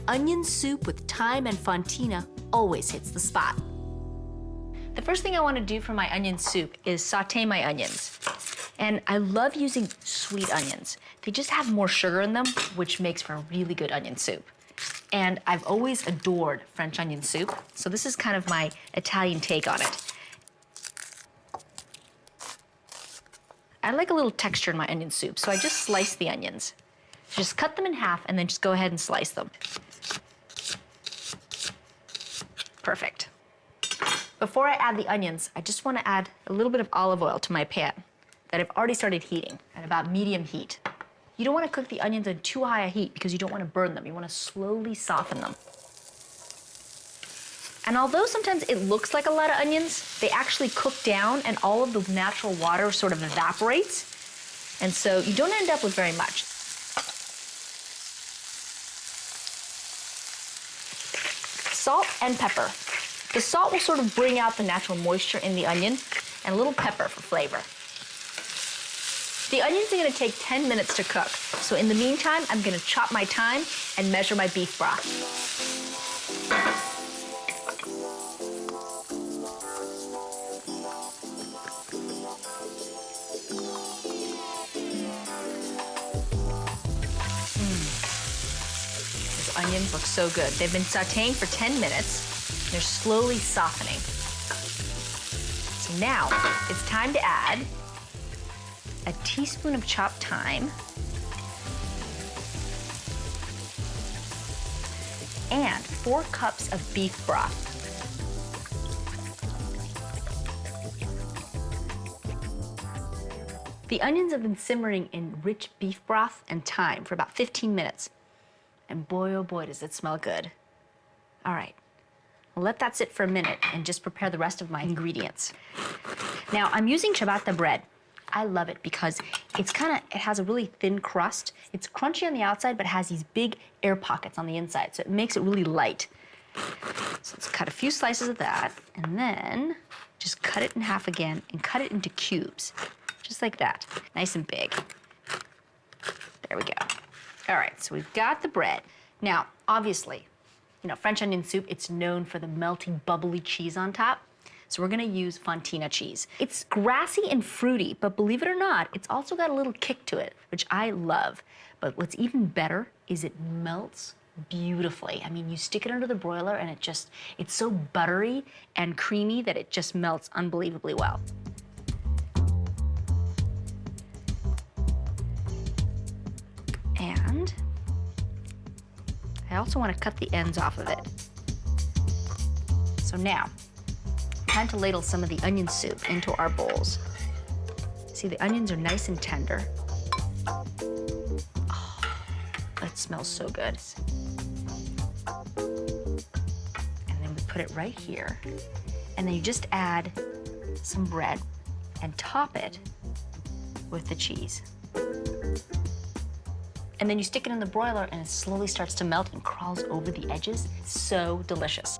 onion soup with thyme and fontina always hits the spot. The first thing I want to do for my onion soup is saute my onions. And I love using sweet onions. They just have more sugar in them, which makes for a really good onion soup. And I've always adored French onion soup, so this is kind of my Italian take on it. I like a little texture in my onion soup, so I just slice the onions. Just cut them in half and then just go ahead and slice them. Perfect. Before I add the onions, I just want to add a little bit of olive oil to my pan that I've already started heating at about medium heat. You don't want to cook the onions at too high a heat because you don't want to burn them. You want to slowly soften them. And although sometimes it looks like a lot of onions, they actually cook down and all of the natural water sort of evaporates. And so you don't end up with very much. Salt and pepper. The salt will sort of bring out the natural moisture in the onion, and a little pepper for flavor. The onions are gonna take 10 minutes to cook. So in the meantime, I'm gonna chop my thyme and measure my beef broth. These onions look so good. They've been sauteing for 10 minutes. They're slowly softening. So now it's time to add a teaspoon of chopped thyme and 4 cups of beef broth. The onions have been simmering in rich beef broth and thyme for about 15 minutes. And boy, oh boy, does it smell good. All right. I'll let that sit for a minute and just prepare the rest of my ingredients. Now, I'm using ciabatta bread. I love it because it has a really thin crust. It's crunchy on the outside, but has these big air pockets on the inside, so it makes it really light. So let's cut a few slices of that, and then just cut it in half again and cut it into cubes, just like that, nice and big. There we go. All right, so we've got the bread. Now, obviously, you know, French onion soup, it's known for the melty, bubbly cheese on top. So we're gonna use fontina cheese. It's grassy and fruity, but believe it or not, it's also got a little kick to it, which I love. But what's even better is it melts beautifully. I mean, you stick it under the broiler and it's so buttery and creamy that it just melts unbelievably well. And I also want to cut the ends off of it. So now, time to ladle some of the onion soup into our bowls. See, the onions are nice and tender. Oh, that smells so good. And then we put it right here. And then you just add some bread and top it with the cheese. And then you stick it in the broiler and it slowly starts to melt and crawls over the edges. It's so delicious.